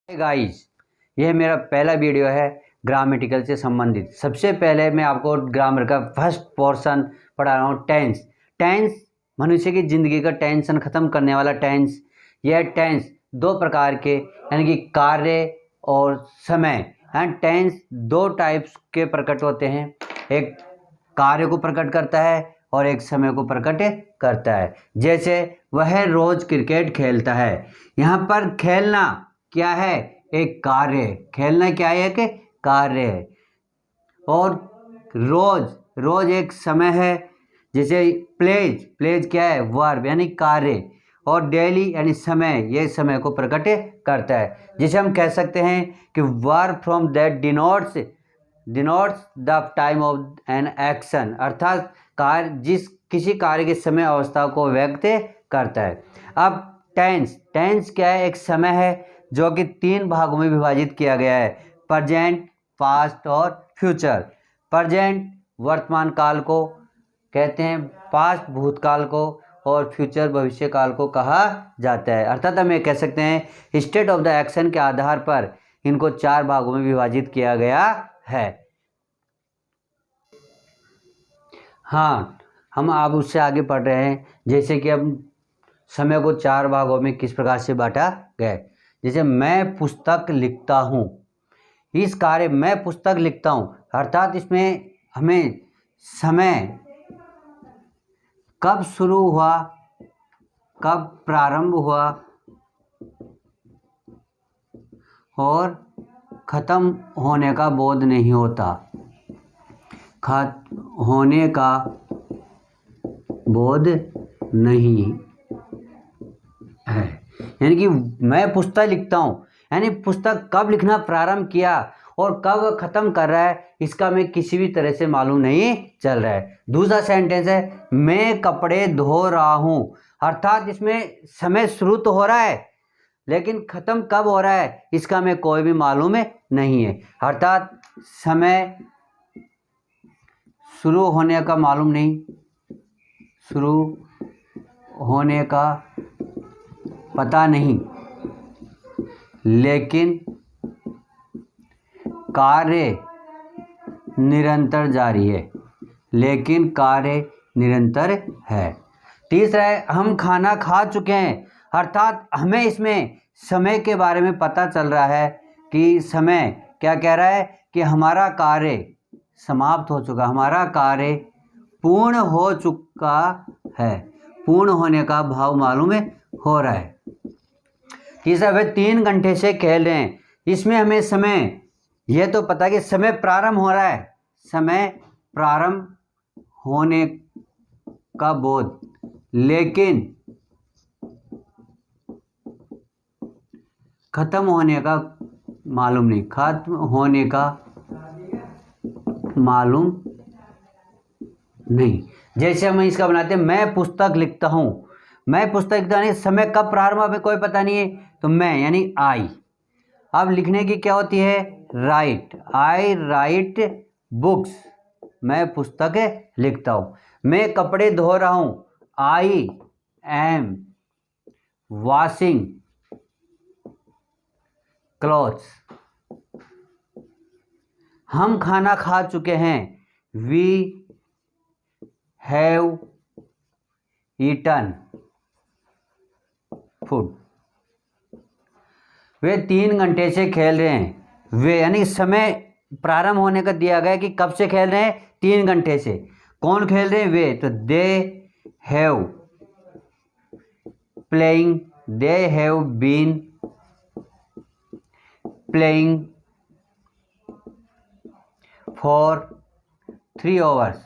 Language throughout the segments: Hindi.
गाइस, यह मेरा पहला वीडियो है ग्रामेटिकल से संबंधित। सबसे पहले मैं आपको ग्रामर का फर्स्ट पोर्शन पढ़ा रहा हूँ। टेंस। टेंस मनुष्य की ज़िंदगी का टेंशन ख़त्म करने वाला टेंस। यह टेंस दो प्रकार के यानी कि कार्य और समय एंड टेंस दो टाइप्स के प्रकट होते हैं। एक कार्य को प्रकट करता है और एक समय को प्रकट करता है। जैसे वह रोज़ क्रिकेट खेलता है। यहाँ पर खेलना क्या है? एक कार्य। खेलना क्या है? एक कार्य है। और रोज एक समय है। जैसे प्लेज क्या है? वर्ब यानी कार्य। और डेली यानी समय, ये समय को प्रकट करता है। जिसे हम कह सकते हैं कि verb from that denotes the time of an action, अर्थात किसी कार्य के समय अवस्था को व्यक्त करता है। अब टेंस क्या है? एक समय है जो कि 3 भागों में विभाजित किया गया है: प्रेजेंट, पास्ट और फ्यूचर। प्रेजेंट वर्तमान काल को कहते हैं, पास्ट भूतकाल को और फ्यूचर भविष्य काल को कहा जाता है। अर्थात हम ये कह सकते हैं स्टेट ऑफ द एक्शन के आधार पर इनको 4 भागों में विभाजित किया गया है। हाँ, हम अब उससे आगे पढ़ रहे हैं। जैसे कि अब समय को 4 भागों में किस प्रकार से बांटा गया है। जैसे मैं पुस्तक लिखता हूँ। इस कार्य मैं पुस्तक लिखता हूँ अर्थात इसमें हमें समय कब शुरू हुआ, कब प्रारंभ हुआ और खत्म होने का बोध नहीं होता। होने का बोध नहीं है। यानी कि मैं पुस्तक लिखता हूँ, यानी पुस्तक कब लिखना प्रारंभ किया और कब खत्म कर रहा है इसका मैं किसी भी तरह से मालूम नहीं चल रहा है। दूसरा सेंटेंस है मैं कपड़े धो रहा हूँ। अर्थात इसमें समय शुरू तो हो रहा है लेकिन खत्म कब हो रहा है इसका मैं कोई भी मालूम नहीं है। अर्थात समय शुरू होने का मालूम नहीं, शुरू होने का पता नहीं, लेकिन कार्य निरंतर जारी है। लेकिन कार्य निरंतर है। तीसरा है हम खाना खा चुके हैं। अर्थात हमें इसमें समय के बारे में पता चल रहा है कि समय क्या कह रहा है कि हमारा कार्य समाप्त हो चुका, हमारा कार्य पूर्ण हो चुका है। पूर्ण होने का भाव मालूम हो रहा है। तीसरा वे 3 घंटे से खेल रहे हैं। इसमें हमें समय यह तो पता है कि समय प्रारंभ हो रहा है, समय प्रारंभ होने का बोध, लेकिन खत्म होने का मालूम नहीं, खत्म होने का मालूम नहीं। जैसे हम इसका बनाते हैं मैं पुस्तक लिखता हूँ। मैं पुस्तक लिखता नहीं, समय कब प्रारंभ हमें कोई पता नहीं है, तो मैं यानी आई। अब लिखने की क्या होती है? राइट। I write books. मैं पुस्तक लिखता हूँ। मैं कपड़े धो रहा हूँ। I am washing clothes. हम खाना खा चुके हैं। We have eaten food. वे 3 घंटे से खेल रहे हैं। वे यानी समय प्रारंभ होने का दिया गया कि कब से खेल रहे हैं? 3 घंटे से। कौन खेल रहे हैं? वे। तो they have playing, they have been playing for 3 hours.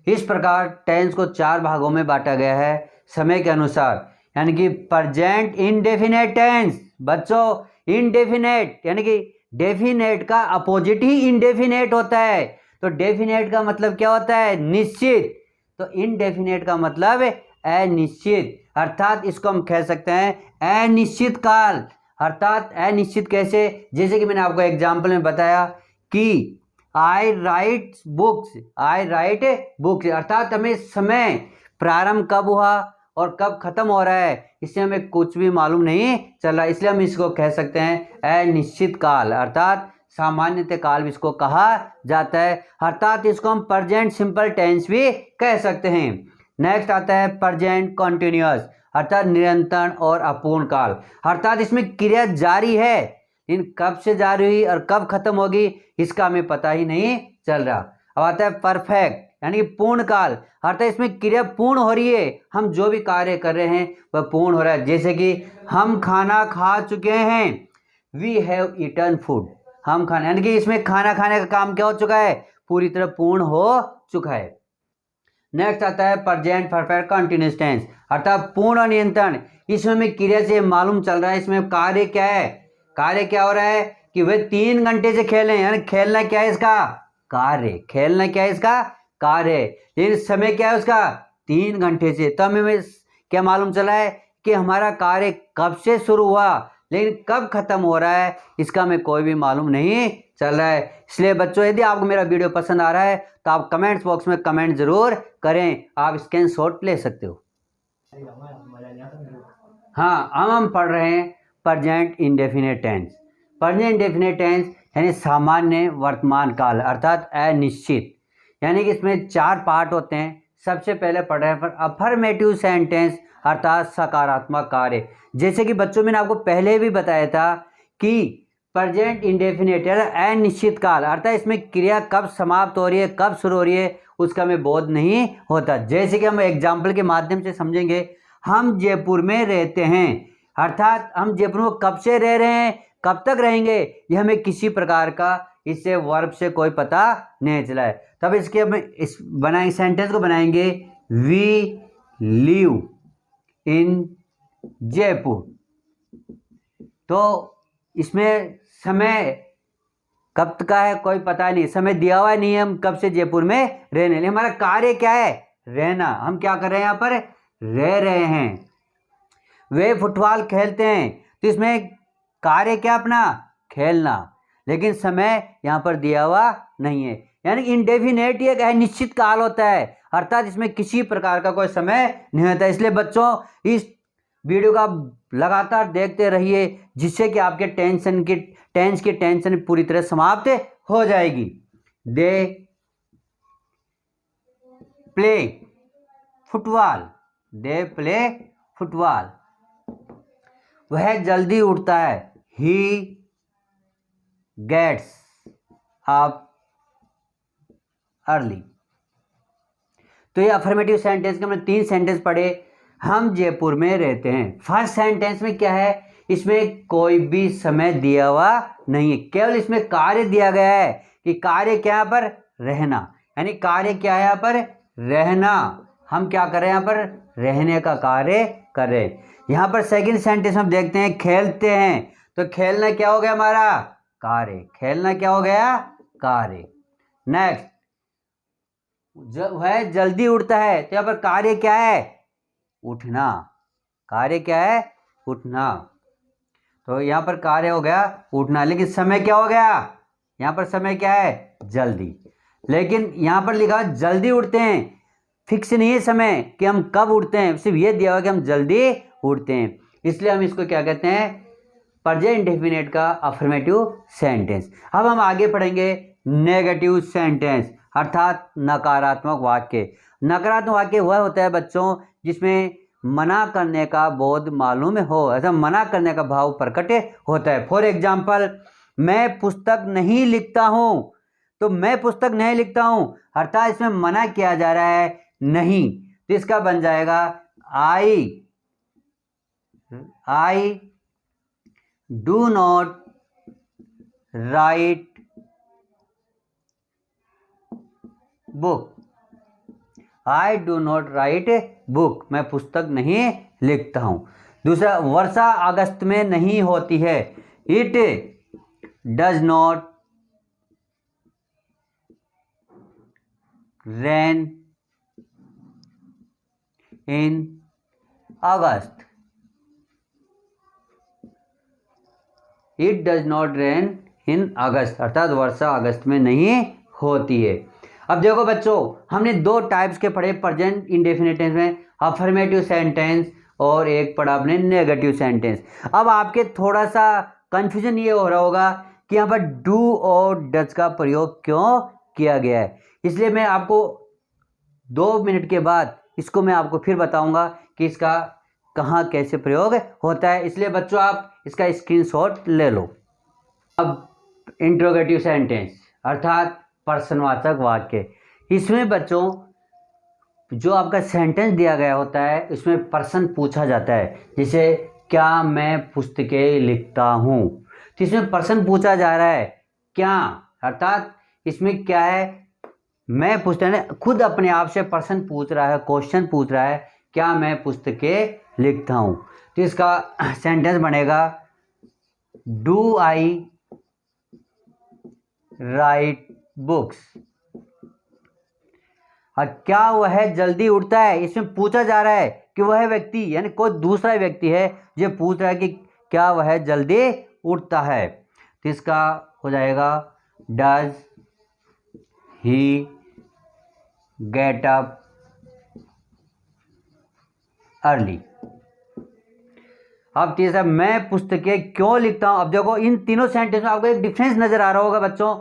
इस प्रकार टेंस को 4 भागों में बांटा गया है समय के अनुसार। यानी कि प्रेजेंट इंडेफिनेट टेंस। बच्चों इंडेफिनेट यानी कि डेफिनेट का अपोजिट ही इंडेफिनेट होता है। तो डेफिनेट का मतलब क्या होता है? निश्चित। तो इनडेफिनेट का मतलब अनिश्चित। अर्थात इसको हम कह सकते हैं अनिश्चित काल। अर्थात अनिश्चित कैसे? जैसे कि मैंने आपको एग्जाम्पल में बताया कि आई राइट बुक्स, आई राइट बुक्स। अर्थात हमें समय प्रारंभ कब हुआ और कब खत्म हो रहा है इससे हमें कुछ भी मालूम नहीं चल रहा, इसलिए हम इसको कह सकते हैं अनिश्चित काल, अर्थात सामान्यतः काल भी इसको कहा जाता है, अर्थात इसको हम प्रेजेंट सिंपल टेंस भी कह सकते हैं। नेक्स्ट आता है प्रेजेंट कॉन्टिन्यूअस, अर्थात निरंतर और अपूर्ण काल, अर्थात इसमें क्रिया जारी है लेकिन कब से जारी हुई और कब खत्म होगी इसका हमें पता ही नहीं चल रहा। अब आता है परफेक्ट यानी कि पूर्ण काल, अर्थात इसमें क्रिया पूर्ण हो रही है, हम जो भी कार्य कर रहे हैं वह पूर्ण हो रहा है, जैसे कि हम खाना खा चुके हैं, वी हैव ईटन फूड, हम खाना, यानी कि इसमें खाना खाने का काम क्या हो चुका है, पूरी तरह पूर्ण हो चुका है। नेक्स्ट आता है प्रेजेंट परफेक्ट कंटिन्यूअस टेंस, अर्थात पूर्ण और निरंतर, इसमें हमें क्रिया से मालूम चल रहा है इसमें कार्य क्या है, कार्य क्या हो रहा है कि वे 3 घंटे से खेले, यानी खेलना क्या है इसका कार्य, खेलना क्या है इसका कार्य, लेकिन समय क्या है उसका 3 घंटे से, तो हमें क्या मालूम चला है कि हमारा कार्य कब से शुरू हुआ लेकिन कब खत्म हो रहा है इसका हमें कोई भी मालूम नहीं चल रहा है। इसलिए बच्चों यदि आपको मेरा वीडियो पसंद आ रहा है तो आप कमेंट्स बॉक्स में कमेंट जरूर करें, आप स्क्रीनशॉट ले सकते हो। हाँ, हम पढ़ रहे हैं present indefinite tense. Present indefinite tense यानी सामान्य वर्तमान काल अर्थात अनिश्चित, यानी कि इसमें 4 पार्ट होते हैं। सबसे पहले पढ़ रहे हैं अफर्मेटिव सेंटेंस अर्थात सकारात्मक कार्य, जैसे कि बच्चों मैंने आपको पहले भी बताया था कि प्रेजेंट इंडेफिनिट यानी अनिश्चित काल, अर्थात इसमें क्रिया कब समाप्त हो रही है कब शुरू हो रही है उसका हमें बोध नहीं होता। जैसे कि हम एग्जाम्पल के माध्यम से समझेंगे, हम जयपुर में रहते हैं, अर्थात हम जयपुर में कब से रह रहे हैं कब तक रहेंगे ये हमें किसी प्रकार का इससे वर्ब से कोई पता नहीं चला है। तब इसके हम इस बनाएंगे सेंटेंस को बनाएंगे वी लिव इन जयपुर, तो इसमें समय कब का है कोई पता नहीं, समय दिया हुआ नहीं है हम कब से जयपुर में रहने, लेकिन हमारा कार्य क्या है रहना, हम क्या कर रहे हैं यहाँ पर रह रहे हैं। वे फुटबॉल खेलते हैं, तो इसमें कार्य क्या अपना खेलना, लेकिन समय यहाँ पर दिया हुआ नहीं है, यानी इंडेफिनेट एक अनिश्चित काल होता है, अर्थात इसमें किसी प्रकार का कोई समय नहीं होता। इसलिए बच्चों इस वीडियो का लगातार देखते रहिए जिससे कि आपके टेंस की टेंशन पूरी तरह समाप्त हो जाएगी। They play football, they play football, वह जल्दी उठता है, ही गेट्स अप अर्ली। तो ये अफर्मेटिव सेंटेंस के हमने 3 सेंटेंस पढ़े। हम जयपुर में रहते हैं, फर्स्ट सेंटेंस में क्या है, इसमें कोई भी समय दिया हुआ नहीं है, केवल इसमें कार्य दिया गया है कि कार्य क्या है पर रहना, यानी कार्य क्या है यहाँ पर रहना, हम क्या कर रहे हैं यहाँ पर रहने का कार्य कर रहे हैं। यहाँ पर सेकंड सेंटेंस हम देखते हैं खेलते हैं, तो खेलना क्या हो गया हमारा कार्य, खेलना क्या हो गया कार्य। नेक्स्ट वह जल्दी उठता है, तो यहाँ पर कार्य क्या है उठना, कार्य क्या है उठना, तो यहाँ पर कार्य हो गया उठना, लेकिन समय क्या हो गया यहाँ पर समय क्या है जल्दी, लेकिन यहाँ पर लिखा जल्दी उठते हैं, फिक्स नहीं है समय कि हम कब उठते हैं, सिर्फ ये दिया हुआ कि हम जल्दी उठते हैं, इसलिए हम इसको क्या कहते हैं प्रेजेंट इंडेफिनिट का अफर्मेटिव सेंटेंस। अब हम आगे पढ़ेंगे नेगेटिव सेंटेंस अर्थात नकारात्मक वाक्य। नकारात्मक वाक्य वह होता है बच्चों जिसमें मना करने का बोध मालूम हो, ऐसा मना करने का भाव प्रकट होता है। फॉर एग्जाम्पल, मैं पुस्तक नहीं लिखता हूँ, तो मैं पुस्तक नहीं लिखता हूँ अर्थात इसमें मना किया जा रहा है नहीं, तो इसका बन जाएगा I do not right book, I do not right book, मैं पुस्तक नहीं लिखता हूं। दूसरा, वर्षा अगस्त में नहीं होती है, it does not rain in August, it does not rain in August, अर्थात वर्षा अगस्त में नहीं होती है। अब देखो बच्चों, हमने 2 टाइप्स के पढ़े प्रेजेंट इंडेफिनिट टेंस में, अफर्मेटिव सेंटेंस और एक पढ़ा आपने नेगेटिव सेंटेंस। अब आपके थोड़ा सा कंफ्यूजन ये हो रहा होगा कि यहाँ पर डू और डज का प्रयोग क्यों किया गया है, इसलिए मैं आपको 2 मिनट के बाद इसको मैं आपको फिर बताऊंगा कि इसका कहाँ कैसे प्रयोग होता है, इसलिए बच्चों आप इसका स्क्रीनशॉट ले लो। अब इंट्रोगेटिव सेंटेंस अर्थात प्रश्नवाचक वाक्य, इसमें बच्चों जो आपका सेंटेंस दिया गया होता है इसमें प्रश्न पूछा जाता है, जैसे क्या मैं पुस्तकें लिखता हूँ, तो इसमें प्रश्न पूछा जा रहा है क्या, अर्थात इसमें क्या है, मैं पुस्तकें खुद अपने आप से प्रश्न पूछ रहा है, क्वेश्चन पूछ रहा है क्या मैं पुस्तकें लिखता हूँ। तो इसका सेंटेंस बनेगा डू आई राइट बुक्स। और क्या वह जल्दी उठता है, इसमें पूछा जा रहा है कि वह व्यक्ति यानी कोई दूसरा व्यक्ति है जो पूछ रहा है कि क्या वह जल्दी उठता है, तो इसका हो जाएगा does he get up early. अब तीसरा मैं पुस्तकें क्यों लिखता हूं। अब देखो इन तीनों सेंटेंस में आपको एक डिफरेंस नजर आ रहा होगा बच्चों,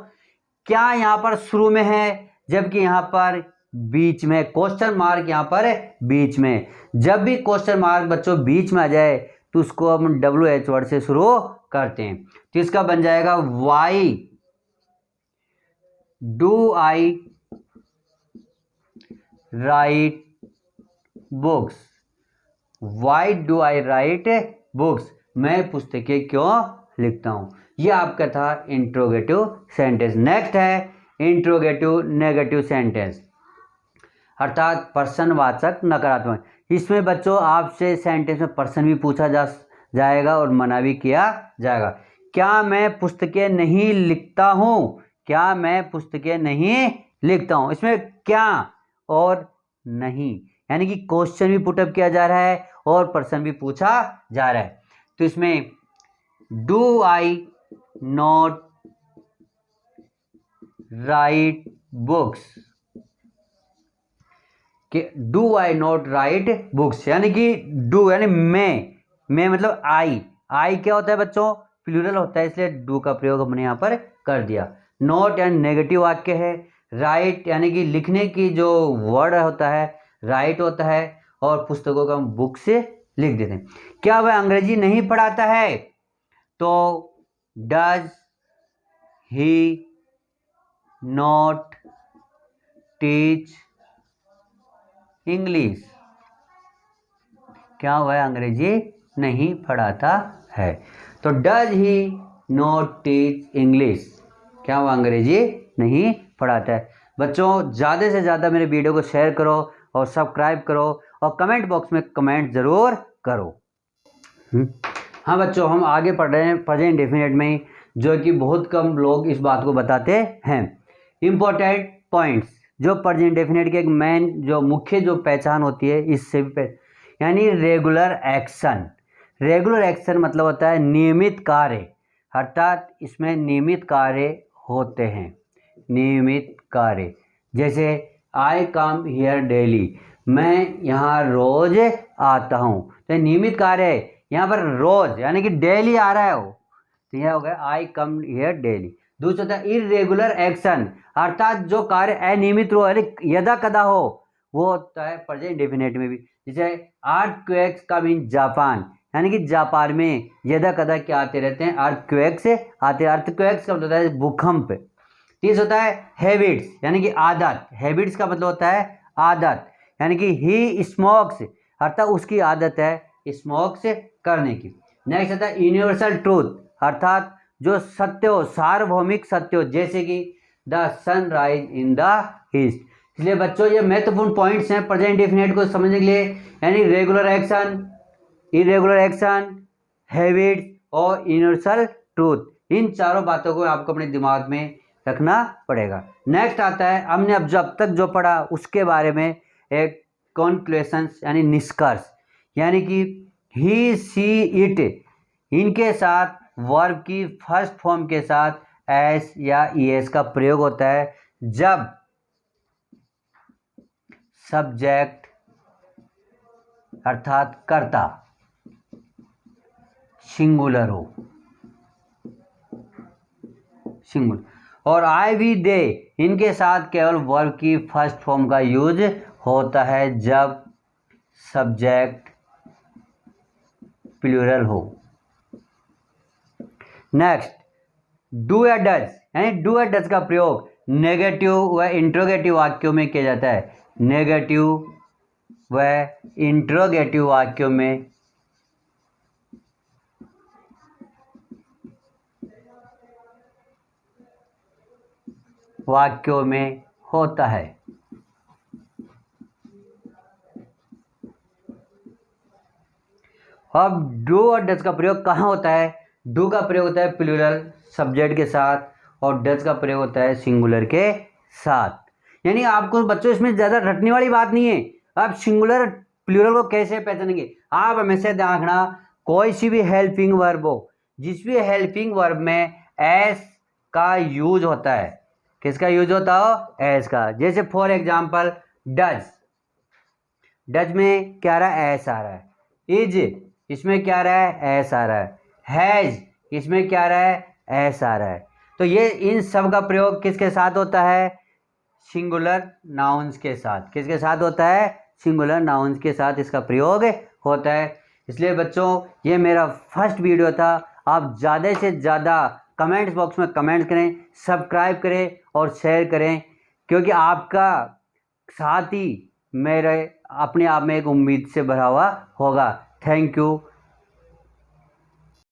क्या यहां पर शुरू में है जबकि यहां पर बीच में, क्वेश्चन मार्क यहां पर है बीच में। जब भी क्वेश्चन मार्क बच्चों बीच में आ जाए तो उसको हम WH वर्ड से शुरू करते हैं, तो इसका बन जाएगा why do I write books, why do I write books, मैं पुस्तकें क्यों लिखता हूं। यह आपका था इंट्रोगेटिव सेंटेंस। नेक्स्ट है इंट्रोगेटिव नेगेटिव सेंटेंस अर्थात प्रश्नवाचक नकारात्मक। इसमें बच्चों आपसे सेंटेंस में प्रश्न भी पूछा जाएगा और मना भी किया जाएगा। क्या मैं पुस्तकें नहीं लिखता हूं, क्या मैं पुस्तकें नहीं लिखता हूं, इसमें क्या और नहीं यानी कि क्वेश्चन भी पुटअप किया जा रहा है और प्रश्न भी पूछा जा रहा है। तो इसमें do I not write books, कि do I not write books यानी कि डू यानी मैं मतलब आई क्या होता है बच्चों, प्लूरल होता है, इसलिए डू का प्रयोग हमने यहाँ पर कर दिया। नॉट यानी नेगेटिव वाक्य है, राइट यानी कि लिखने की जो वर्ड होता है राइट होता है, और पुस्तकों का हम बुक से लिख देते हैं। क्या वह अंग्रेजी नहीं पढ़ाता है, तो does he not teach English, क्या वह अंग्रेजी नहीं पढ़ाता है, तो does he not teach English, क्या वह अंग्रेजी नहीं पढ़ाता है। बच्चों ज़्यादा से ज़्यादा मेरे वीडियो को शेयर करो और सब्सक्राइब करो और कमेंट बॉक्स में कमेंट ज़रूर करो। हाँ बच्चों हम आगे पढ़ रहे हैं प्रेजेंट डेफिनेट में, जो कि बहुत कम लोग इस बात को बताते हैं। इम्पोर्टेंट पॉइंट्स जो प्रेजेंट डेफिनेट के एक मेन जो मुख्य जो पहचान होती है इससे यानी रेगुलर एक्शन। रेगुलर एक्शन मतलब होता है नियमित कार्य, अर्थात इसमें नियमित कार्य होते हैं, नियमित कार्य। जैसे आई कम हियर डेली, मैं यहाँ रोज आता हूँ, तो नियमित कार्य है, यहाँ पर रोज यानी कि डेली आ रहा है वो, तो यह हो गया आई कम हियर डेली। दूसरा था इरेगुलर एक्शन, अर्थात जो कार्य अनियमित हो यानी यदा कदा हो, वो होता है प्रेजेंट डेफिनेट में भी। जैसे अर्थक्वेक्स कम इन जापान, यानी कि जापान में यदा कदा क्या आते रहते हैं, अर्थक्वेक्स आते हैं। अर्थक्वेक्स का मतलब होता है भूकंप। तीस होता है हैबिट्स यानी कि आदत, हैबिट्स का मतलब होता है आदत, यानी कि ही स्मोक्स, अर्थात उसकी आदत है स्मोक्स करने की। नेक्स्ट आता है यूनिवर्सल ट्रूथ, अर्थात जो सत्य हो, सार्वभौमिक सत्य हो, जैसे कि the sunrise in the east. इसलिए बच्चों ये महत्वपूर्ण पॉइंट्स हैं प्रेजेंट डेफिनेट को समझने के लिए, यानी regular action, irregular action, habits और यूनिवर्सल ट्रूथ। इन चारों बातों को आपको अपने दिमाग में रखना पड़ेगा। नेक्स्ट आता है हमने अब तक जो पढ़ा उसके बारे में एक कॉन्क्लूशंस यानी निष्कर्ष, यानी कि ही सी इट, इनके साथ वर्ब की फर्स्ट फॉर्म के साथ एस या ईएस का प्रयोग होता है जब सब्जेक्ट अर्थात कर्ता सिंगुलर हो, सिंगुलर। और आई वी दे इनके साथ केवल वर्ब की फर्स्ट फॉर्म का यूज होता है जब सब्जेक्ट प्लूरल हो। नेक्स्ट, डू या डज, यानी डू या डज का प्रयोग नेगेटिव व इंट्रोगेटिव वाक्यों में किया जाता है। नेगेटिव व इंट्रोगेटिव वाक्यों में होता है। अब डू और डज का प्रयोग कहाँ होता है? डू का प्रयोग होता है प्लूरल सब्जेक्ट के साथ और डज का प्रयोग होता है सिंगुलर के साथ। यानी आपको बच्चों इसमें ज़्यादा रटने वाली बात नहीं है। आप सिंगुलर प्लूरल को कैसे पहचानेंगे? आप हमेशा ध्यान रखना, कोई सी भी हेल्पिंग वर्ब हो, जिस भी हेल्पिंग वर्ब में एस का यूज होता है, किसका यूज होता हो? एस का। जैसे फॉर एग्जाम्पल डज, डज में क्या आ रहा है? एस आ रहा है। इज, इसमें क्या आ रहा है? एस आ रहा है। हैज, इसमें क्या आ रहा है? एस आ रहा है। तो ये इन सब का प्रयोग किसके साथ होता है? सिंगुलर नाउन्स के साथ। किसके साथ होता है? सिंगुलर नाउन्स के साथ इसका प्रयोग होता है। इसलिए बच्चों ये मेरा फर्स्ट वीडियो था। आप ज़्यादा से ज़्यादा कमेंट्स बॉक्स में कमेंट करें, सब्सक्राइब करें और शेयर करें, क्योंकि आपका साथ ही मेरे अपने आप में एक उम्मीद से भरा हुआ होगा। Thank you.